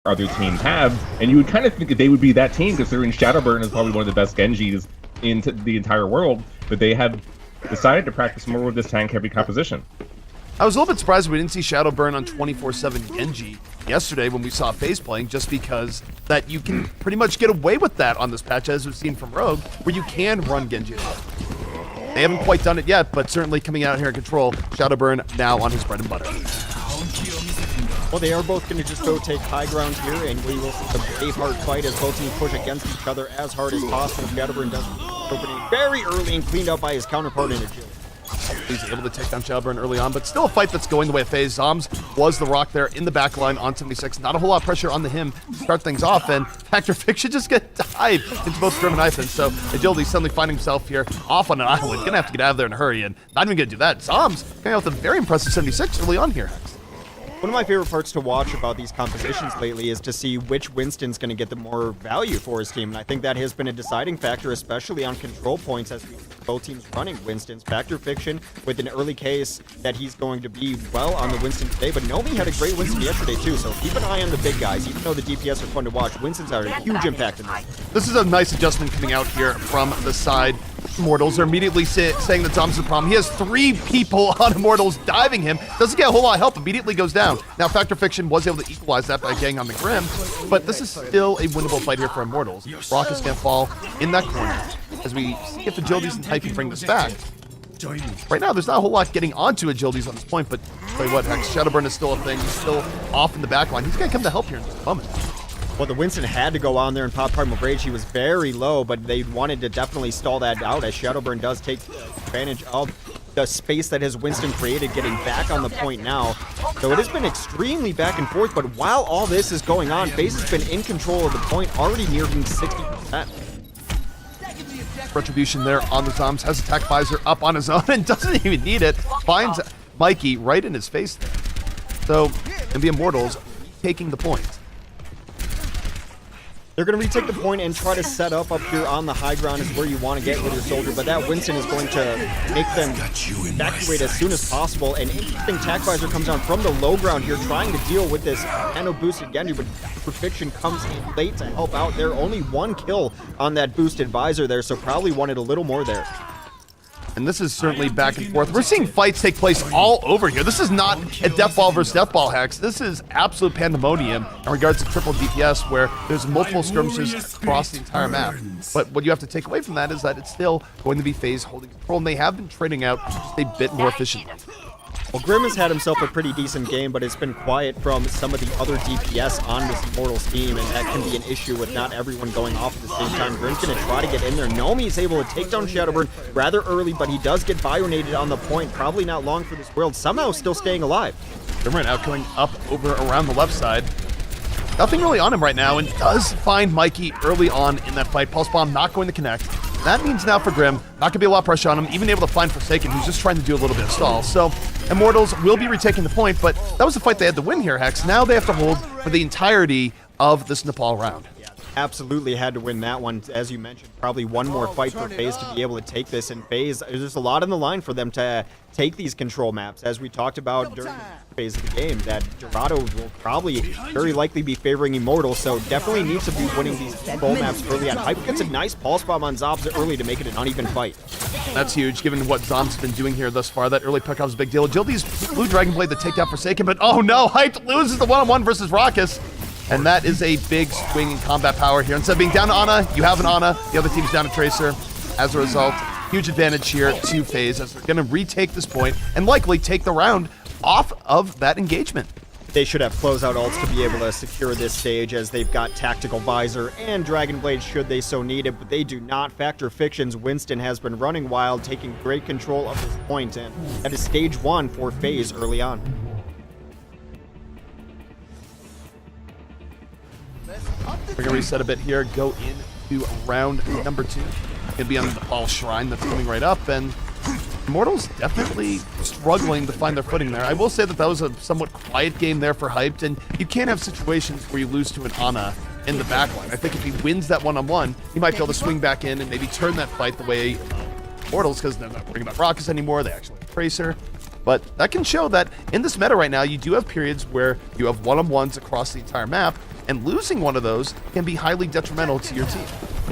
other teams have, and you would kind of think that they would be that team, considering Shadowburn is probably one of the best Genjis in the entire world, but they have decided to practice more with this tank-heavy composition. I was a little bit surprised we didn't see Shadowburn on 24/7 Genji yesterday when we saw FaZe playing, just because that you can pretty much get away with that on this patch, as we've seen from Rogue, where you can run Genji. They haven't quite done it yet, but certainly coming out here in control, Shadowburn now on his bread and butter. Well, they are both going to just go take high ground here, and we will see the Braveheart fight as both teams push against each other as hard as possible. Shadowburn does opening very early and cleaned up by his counterpart in agility. He's able to take down Shadowburn early on, but still a fight that's going the way of FaZe. Zombs was the rock there in the back line on 76. Not a whole lot of pressure on him to start things off, and Factor Fix should just get dive into both Grim and Hyphen. So Agility suddenly finding himself here off on an island. Gonna have to get out of there in a hurry, and not even gonna do that. Zombs coming out with a very impressive 76 early on here. One of my favorite parts to watch about these compositions lately is to see which Winston's going to get the more value for his team. And I think that has been a deciding factor, especially on control points, as we see both teams running Winston's. Factor Fiction with an early case that he's going to be well on the Winston today. But Nomi had a great Winston yesterday, too. So keep an eye on the big guys. Even though the DPS are fun to watch, Winston's had a huge impact in this. This is a nice adjustment coming out here from the side. Immortals are immediately saying that Zombs is the problem. He has 3 people on Immortals diving him. Doesn't get a whole lot of help. Immediately goes down. Now, Factor Fiction was able to equalize that by getting on the Grim, but this is still a winnable fight here for Immortals. Raucus can't fall in that corner as we see if Agilities and Hype can bring this back. Right now, there's not a whole lot getting onto Agilities on this point, but tell you what, Hex, Shadowburn is still a thing. He's still off in the back line. He's going to come to help here in just a moment. Well, the Winston had to go on there and pop Primal Rage. He was very low, but they wanted to definitely stall that out, as Shadowburn does take advantage of the space that his Winston created, getting back on the point now. So it has been extremely back and forth, but while all this is going on, FaZe has been in control of the point, already nearing 60%. Retribution there on the Zombs, has attack visor up on his own and doesn't even need it. Finds Mikey right in his face there. So, and the Immortals taking the point. They're going to retake the point and try to set up here on the high ground is where you want to get with your soldier, but that Winston is going to make them evacuate as soon as possible. An interesting attack visor comes on from the low ground here, trying to deal with this nano-boosted Genji, but Perfection comes in late to help out there. Only 1 kill on that boosted visor there, so probably wanted a little more there. And this is certainly back and forth. We're seeing fights take place all over here. This is not a Death Ball versus Death Ball Hex. This is absolute pandemonium in regards to triple DPS, where there's multiple skirmishes across the entire map. But what you have to take away from that is that it's still going to be FaZe holding control, and they have been trading out just a bit more efficiently. Well, Grim has had himself a pretty decent game, but it's been quiet from some of the other DPS on this Immortals team, and that can be an issue with not everyone going off at the same time. Grim's going to try to get in there. Nomi is able to take down Shadowburn rather early, but he does get bionated on the point. Probably not long for this world. Somehow still staying alive. Grim right now going up over around the left side. Nothing really on him right now, and does find Mikey early on in that fight. Pulse Bomb not going to connect. That means now for Grim, not going to be a lot of pressure on him, even able to find Forsaken, who's just trying to do a little bit of stall. So Immortals will be retaking the point, but that was the fight they had to win here, Hex. Now they have to hold for the entirety of this Nepal round. Absolutely had to win that one. As you mentioned, probably one more fight for FaZe to be able to take this. And FaZe, there's a lot on the line for them to take these control maps. As we talked about during the phase of the game, that Dorado will probably very likely be favoring Immortals, so definitely needs to be winning these control maps early on. Hype gets a nice pulse bomb on Zobs early to make it an uneven fight. That's huge, given what Zom's been doing here thus far. That early pick-up is a big deal. Agility's Blue Dragon Blade to take down Forsaken, but oh no, Hype loses the one-on-one versus Raucus. And that is a big swing in combat power here. Instead of being down to Ana, you have an Ana. The other team's down to Tracer. As a result, huge advantage here to FaZe as they're going to retake this point and likely take the round off of that engagement. They should have closeout ults to be able to secure this stage, as they've got Tactical Visor and Dragon Blade should they so need it, but they do not. Factor Fiction's Winston has been running wild, taking great control of this point, and that is stage 1 for FaZe early on. We're going to reset a bit here, go into round number 2. Going to be on the Nepal Shrine that's coming right up, and Immortals definitely struggling to find their footing there. I will say that that was a somewhat quiet game there for Hyped, and you can't have situations where you lose to an Ana in the backline. I think if he wins that one-on-one, he might be able to swing back in and maybe turn that fight the way Immortals, because they're not worrying about Raucus anymore, they actually have Tracer. But that can show that in this meta right now, you do have periods where you have one-on-ones across the entire map, and losing one of those can be highly detrimental to your team.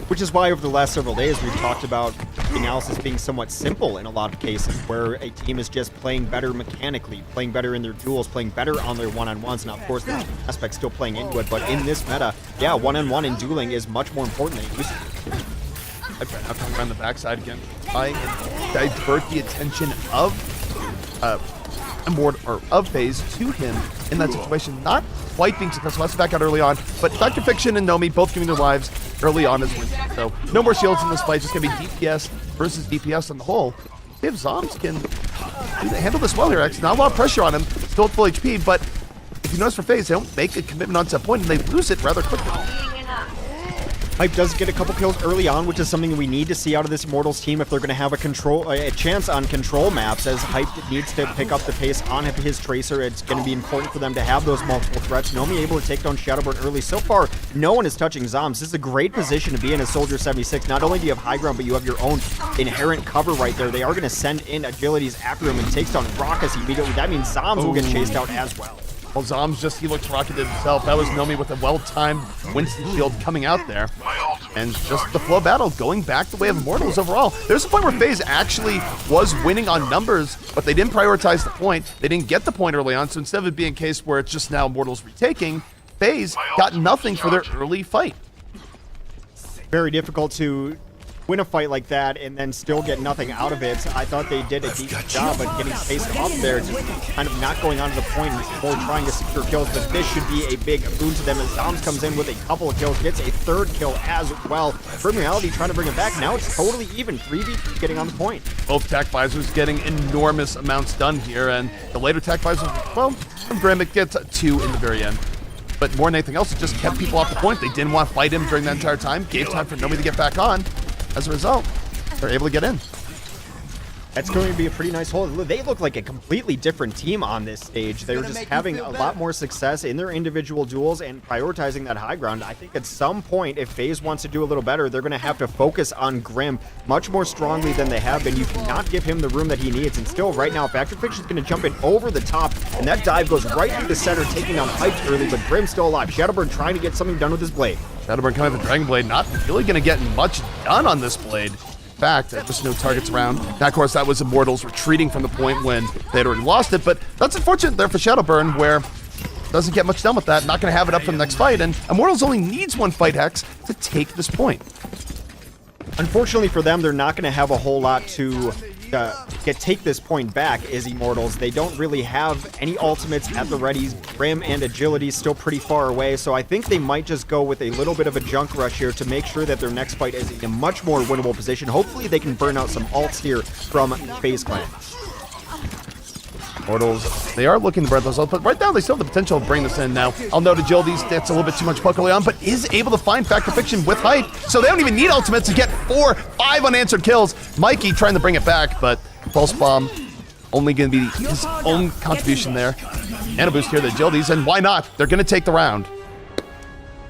Which is why over the last several days we've talked about the analysis being somewhat simple in a lot of cases, where a team is just playing better mechanically, playing better in their duels, playing better on their one-on-ones. Now, of course, the team aspect still playing into it, but in this meta, yeah, one-on-one in dueling is much more important than it used to be. I'll come around the backside again. Try and divert the attention of FaZe to him in that situation. Not quite being successful. Let's back out early on. But Dr. Fiction and Nomi both giving their lives early on as wins. So no more shields in this fight. Just going to be DPS versus DPS on the whole. If Zombs can handle this well here, X. Not a lot of pressure on him. Still at full HP, but if you notice for FaZe, they don't make a commitment onto a point and they lose it rather quickly. Hype does get a couple kills early on, which is something we need to see out of this Immortals team if they're going to have a chance on control maps, as Hype needs to pick up the pace on his Tracer. It's going to be important for them to have those multiple threats. Nomi able to take down Shadowburn early. So far, no one is touching Zombs. This is a great position to be in as Soldier 76. Not only do you have high ground, but you have your own inherent cover right there. They are going to send in Agilities after him and takes down Raucus immediately. That means Zombs will get chased out as well. Well, Zombs just, he looked rocketed himself. That was Nomi with a well-timed Winston shield coming out there. And just the flow battle going back the way of Immortals overall. There's a point where FaZe actually was winning on numbers, but they didn't prioritize the point. They didn't get the point early on, so instead of it being a case where it's just now Immortals retaking, FaZe got nothing for their early fight. Very difficult to win a fight like that and then still get nothing out of it. I thought they did a decent job at getting space up there, just kind of not going on to the point or trying to secure kills, but this should be a big boon to them as Zombs comes in with a couple of kills, gets a third kill as well. Reality trying to bring it back. Now it's totally even. 3v3 getting on the point. Both Tac Visors getting enormous amounts done here, and the later Tac Visors, well, from Grim, it gets 2 in the very end. But more than anything else, it just kept people off the point. They didn't want to fight him during that entire time, gave time for Nomi to get back on. As a result, they're able to get in. That's going to be a pretty nice hold. They look like a completely different team on this stage. They were just having a lot more success in their individual duels and prioritizing that high ground. I think at some point, if FaZe wants to do a little better, they're going to have to focus on Grim much more strongly than they have been. You cannot give him the room that he needs. And still, right now, Factor Fiction is going to jump in over the top, and that dive goes right through the center, taking down Hype early, but Grim's still alive. Shadowburn trying to get something done with his blade. Shadowburn coming with the Dragon Blade, not really going to get much done on this blade. In fact, just no targets around. Now, of course, that was Immortals retreating from the point when they had already lost it, but that's unfortunate there for Shadowburn, where doesn't get much done with that. Not going to have it up for the next fight, and Immortals only needs one fight, Hex, to take this point. Unfortunately for them, they're not going to have a whole lot to take this point back as Immortals. They don't really have any ultimates at the ready. Grim and Agility still pretty far away, so I think they might just go with a little bit of a junk rush here to make sure that their next fight is in a much more winnable position. Hopefully they can burn out some ults here from FaZe Clan. Immortals, they are looking to burn those ults, but right now they still have the potential to bring this in. Now, I'll note Agility's that's a little bit too much puck early on, but is able to find Factor Fiction with Hype, so they don't even need ultimates to get 4-5 unanswered kills. Mikey trying to bring it back, but Pulse Bomb only going to be his own contribution there. And a boost here, the Agilities, and why not? They're going to take the round.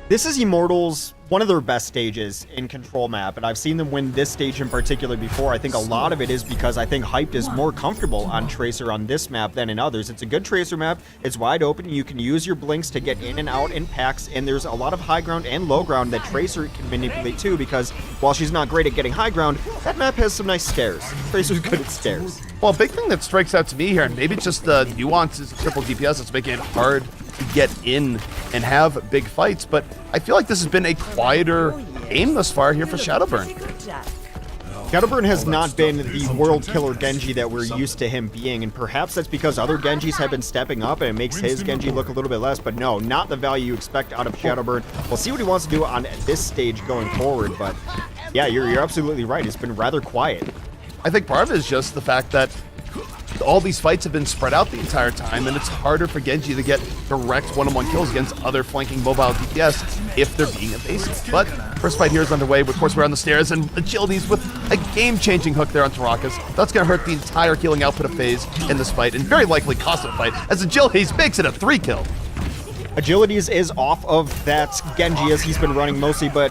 This is Immortals, one of their best stages in control map, and I've seen them win this stage in particular before. I think a lot of it is because I think Hyped is more comfortable on Tracer on this map than in others. It's a good Tracer map, it's wide open, you can use your blinks to get in and out in packs, and there's a lot of high ground and low ground that Tracer can manipulate too, because while she's not great at getting high ground, that map has some nice stairs. Tracer's good at stairs. Well, a big thing that strikes out to me here, and maybe it's just the nuances of triple DPS that's making it hard to get in and have big fights, but I feel like this has been a quieter game thus far here for Shadowburn. Shadowburn has not been the world killer Genji that we're used to him being, and perhaps that's because other Genjis have been stepping up and it makes his Genji look a little bit less, but no, not the value you expect out of Shadowburn. We'll see what he wants to do on this stage going forward, but yeah, you're absolutely right. It's been rather quiet. I think part of it is just the fact that all these fights have been spread out the entire time, and it's harder for Genji to get direct one-on-one kills against other flanking mobile DPS if they're being evasive. But first fight here is underway. Of course, we're on the stairs, and Agility's with a game-changing hook there on Tarakas. That's going to hurt the entire healing output of FaZe in this fight, and very likely cost of the fight, as Agility's makes it a 3-kill. Agilities is off of that Genji as he's been running mostly, but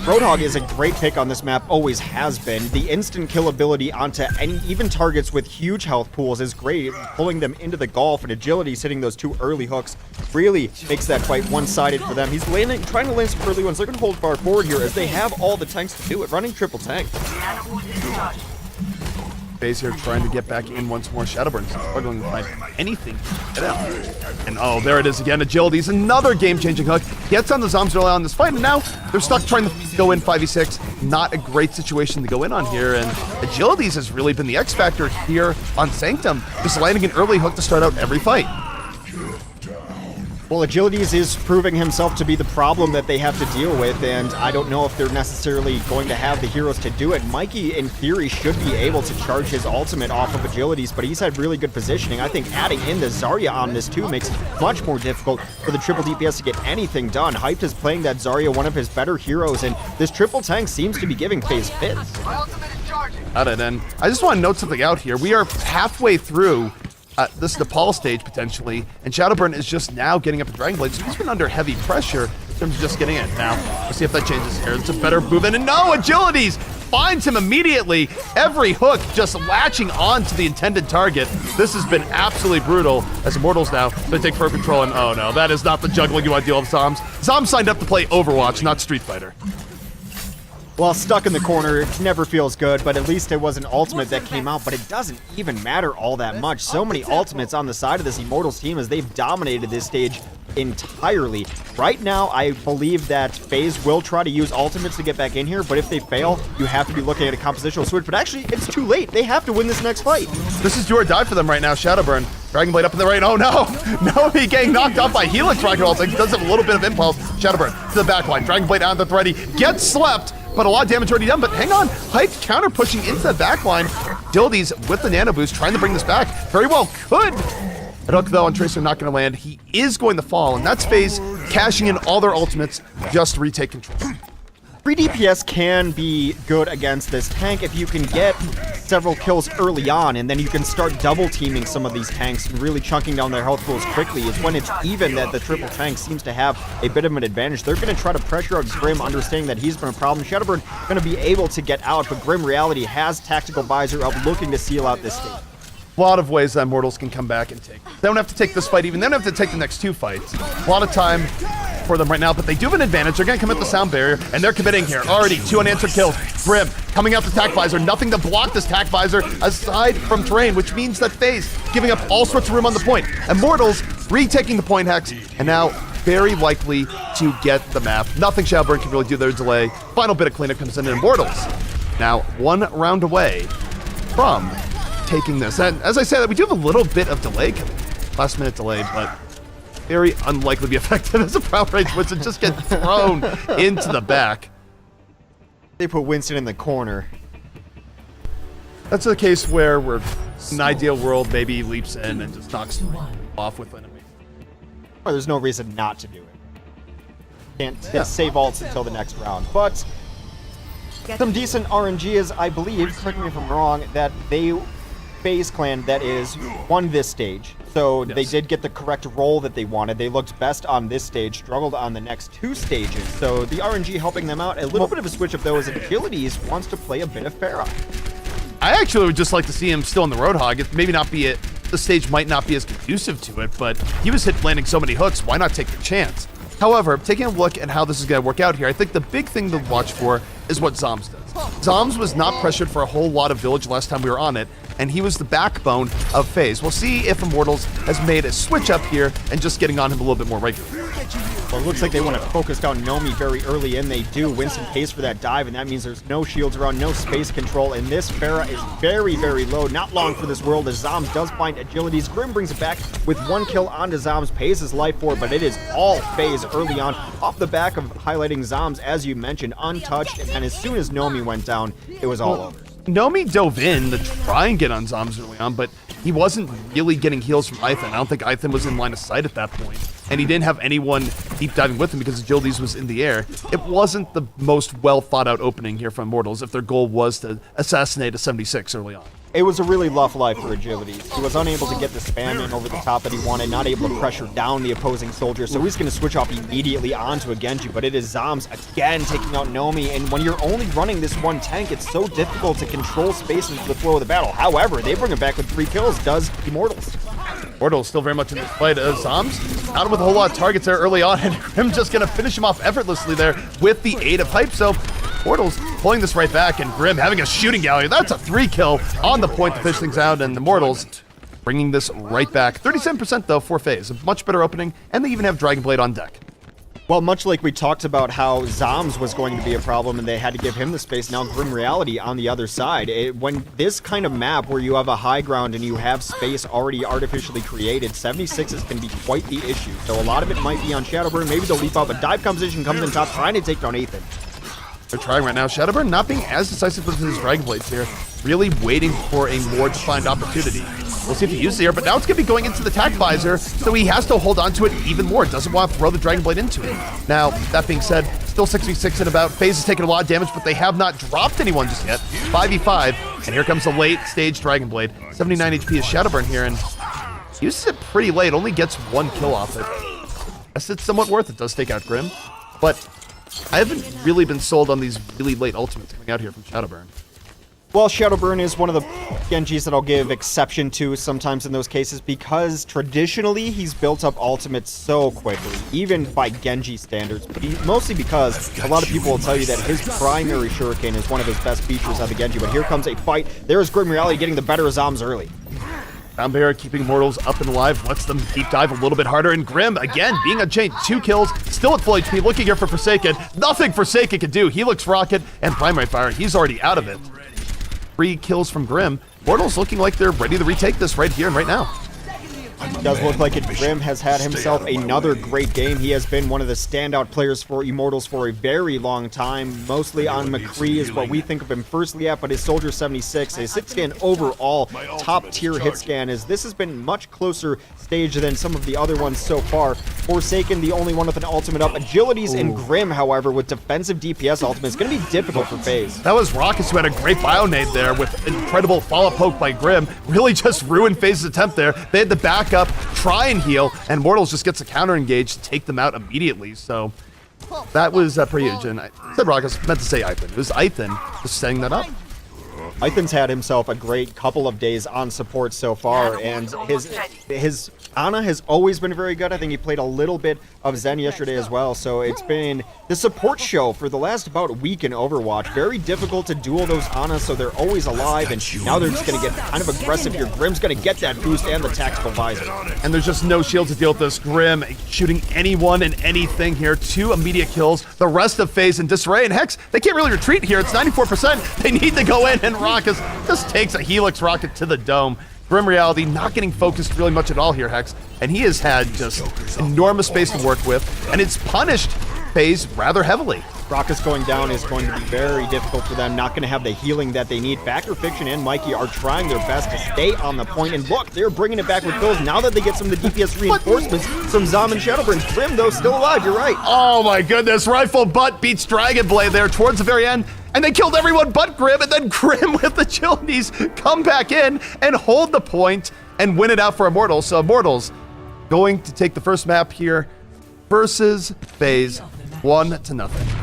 Roadhog is a great pick on this map, always has been. The instant kill ability onto any even targets with huge health pools is great, pulling them into the Golf, and Agilities hitting those 2 early hooks really makes that fight one-sided for them. He's trying to land some early ones. They're going to hold far forward here as they have all the tanks to do it, running triple tank. FaZe here trying to get back in once more. Shadowburn's struggling to find anything to get out. And oh, there it is again. Agilities, another game-changing hook. Gets on the Zombs early on this fight, and now they're stuck trying to go in 5v6. Not a great situation to go in on here, and Agilities has really been the X-factor here on Sanctum. Just landing an early hook to start out every fight. Well, Agilities is proving himself to be the problem that they have to deal with, and I don't know if they're necessarily going to have the heroes to do it. Mikey, in theory, should be able to charge his ultimate off of Agilities, but he's had really good positioning. I think adding in the Zarya on this too makes it much more difficult for the triple DPS to get anything done. Hyped is playing that Zarya, one of his better heroes, and this triple tank seems to be giving FaZe fits. Got it, and I just want to note something out here. We are halfway through this is the Paul stage, potentially, and Shadowburn is just now getting up to Dragon Blade, so he's been under heavy pressure in terms of just getting in. Now, we'll see if that changes here. It's a better move in, and no, Agilities finds him immediately. Every hook just latching on to the intended target. This has been absolutely brutal, as Immortals now, they take firm control, and oh no, that is not the juggling you want to deal with Zoms. Zoms signed up to play Overwatch, not Street Fighter. Well, stuck in the corner, it never feels good, but at least it was an ultimate that came out, but it doesn't even matter all that much. So many ultimates on the side of this Immortals team as they've dominated this stage entirely. Right now, I believe that FaZe will try to use ultimates to get back in here, but if they fail, you have to be looking at a compositional switch, but actually, it's too late. They have to win this next fight. This is do or die for them right now, Shadowburn. Dragon Blade up in the right. Oh no! No, he getting knocked off by Helix Rocket Ult. He does have a little bit of impulse. Shadowburn to the backline. Dragon Blade on the ready. Gets slept, but a lot of damage already done. But hang on, Hype counter pushing into the backline. Dildies with the nano boost trying to bring this back. Very well could. A hook though on Tracer not going to land. He is going to fall, and that's FaZe cashing in all their ultimates just to retake control. 3 DPS can be good against this tank if you can get several kills early on, and then you can start double teaming some of these tanks and really chunking down their health pools quickly. Is when it's even that the triple tank seems to have a bit of an advantage. They're going to try to pressure out Grim, understanding that he's been a problem. Shadowburn going to be able to get out, but Grim Reality has Tactical Visor up, looking to seal out this stage. A lot of ways that Immortals can come back and take. They don't have to take this fight even. They don't have to take the next 2 fights. A lot of time for them right now, but they do have an advantage. They're going to come at the sound barrier, and they're committing here. Already 2 unanswered kills. Grim coming out the tac visor. Nothing to block this tac visor aside from terrain, which means that FaZe giving up all sorts of room on the point. Immortals retaking the point hex, and now very likely to get the map. Nothing Shadowburn can really do their delay. Final bit of cleanup comes in Immortals. Now 1 round away from taking this. And as I said, we do have a little bit of delay, last minute delay, but very unlikely to be effective as a Proud Rage Winston just get thrown into the back. They put Winston in the corner. That's a case where we're in an ideal world, maybe he leaps in and just knocks off with enemy. Well, there's no reason not to do it. Can't save ults until the next round, but some decent RNG is, I believe, correct me if I'm wrong, that they FaZe clan that is won this stage. So they did get the correct role that they wanted. They looked best on this stage, struggled on the next 2 stages. So the RNG helping them out. A little bit of a switch up though as Agilities wants to play a bit of Pharah. I actually would just like to see him still in the Roadhog. It maybe not be it. The stage might not be as conducive to it, but he was landing so many hooks. Why not take the chance? However, taking a look at how this is going to work out here, I think the big thing to watch for is what Zoms does. Zoms was not pressured for a whole lot of Village last time we were on it, and he was the backbone of FaZe. We'll see if Immortals has made a switch up here and just getting on him a little bit more regularly. Well, it looks like they want to focus down Nomi very early in. They do. Winston pays for that dive, and that means there's no shields around, no space control, and this Pharah is very, very low. Not long for this world as Zoms does find Agilities. Grim brings it back with 1 kill onto Zoms, pays his life for it, but it is all FaZe early on, off the back of highlighting Zoms, as you mentioned, untouched, and as soon as Nomi went down, it was all over. Nomi dove in to try and get on Zoms early on, but he wasn't really getting heals from Ithan. I don't think Ithan was in line of sight at that point, and he didn't have anyone deep diving with him because Agilities was in the air. It wasn't the most well thought out opening here from Immortals if their goal was to assassinate a 76 early on. It was a really rough life for Agility. He was unable to get the spam in over the top that he wanted, not able to pressure down the opposing soldier, so he's going to switch off immediately onto a Genji, but it is Zoms again taking out Nomi, and when you're only running this one tank, it's so difficult to control space into the flow of the battle. However, they bring it back with 3 kills, does Immortals. Immortals still very much in this fight. Zoms out with a whole lot of targets there early on, and Grim just going to finish him off effortlessly there with the aid of Hype, so Immortals pulling this right back, and Grim having a shooting gallery. That's a 3 kill on the point to fish things out, and Immortals bringing this right back. 37% though for FaZe, a much better opening, and they even have Dragon Blade on deck. Well, much like we talked about how Zoms was going to be a problem and they had to give him the space, now Grim Reality on the other side. When this kind of map where you have a high ground and you have space already artificially created, 76s can be quite the issue. So a lot of it might be on Shadowburn, maybe they'll leap out, but Dive Composition comes in top trying to take down Ethan. They're trying right now. Shadowburn not being as decisive with his Dragon Blades here, really waiting for a more defined opportunity. We'll see if he uses it here, but now it's going to be going into the attack visor, so he has to hold on to it even more. Doesn't want to throw the Dragon Blade into it. Now, that being said, still 6v6 in about. FaZe is taking a lot of damage, but they have not dropped anyone just yet. 5v5, and here comes the late stage Dragon Blade. 79 HP is Shadowburn here, and uses it pretty late, only gets 1 kill off it. Yes, it's somewhat worth it, does take out Grim, but I haven't really been sold on these really late ultimates coming out here from Shadowburn. Well, Shadowburn is one of the Genjis that I'll give exception to sometimes in those cases because traditionally he's built up ultimates so quickly, even by Genji standards, but mostly because a lot of people will tell you that his primary Shuriken is one of his best features of the Genji, but here comes a fight. There is Grim Reality getting the better of Zoms early. Down Bear keeping Immortals up and alive, lets them deep dive a little bit harder, and Grim, again, being unchained, 2 kills, still at full HP, looking here for Forsaken. Nothing Forsaken can do. Helix Rocket and Primary Fire, he's already out of it. 3 kills from Grim. Immortals looking like they're ready to retake this right here and right now. It does look like it. Grim has had himself another great game. He has been one of the standout players for Immortals for a very long time. Mostly on McCree is what we think of him firstly at, but his Soldier 76, his hit scan overall, top tier hit scan, is this has been much closer stage than some of the other ones so far. Forsaken, the only one with an ultimate up. Agilities and Grim, however, with defensive DPS ultimate, is going to be difficult for FaZe. That was Raucus who had a great bio-nade there with incredible follow-up poke by Grim. Really just ruined FaZe's attempt there. They had to back up, try and heal, and Immortals just gets a counter engage to take them out immediately. So that was pretty huge. And I said Raucus, meant to say Ethan. It was Ethan just setting that up. Ethan's had himself a great couple of days on support so far, and his Ana has always been very good. I think he played a little bit of Zen yesterday as well, so it's been the support show for the last about a week in Overwatch. Very difficult to duel those Ana, so they're always alive, and now they're just going to get kind of aggressive here. Grim's going to get that boost and the tactical visor. And there's just no shield to deal with this. Grim shooting anyone and anything here. 2 immediate kills. The rest of FaZe in disarray, and Hex, they can't really retreat here. It's 94%. They need to go in, and Raucus just takes a Helix Rocket to the dome. Grim Reality not getting focused really much at all here, Hex, and he has had just enormous space to work with, and it's punished FaZe rather heavily. Raucus going down is going to be very difficult for them, not going to have the healing that they need. Factor Fiction and Mikey are trying their best to stay on the point, and look, they're bringing it back with kills now that they get some of the DPS reinforcements from Zom and Shadowburn. Grim, though, still alive, you're right. Oh my goodness, Rifle Butt beats Dragon Blade there towards the very end, and they killed everyone but Grim, and then Grim with the Agilities come back in and hold the point and win it out for Immortals. So Immortals going to take the first map here versus FaZe 1-0.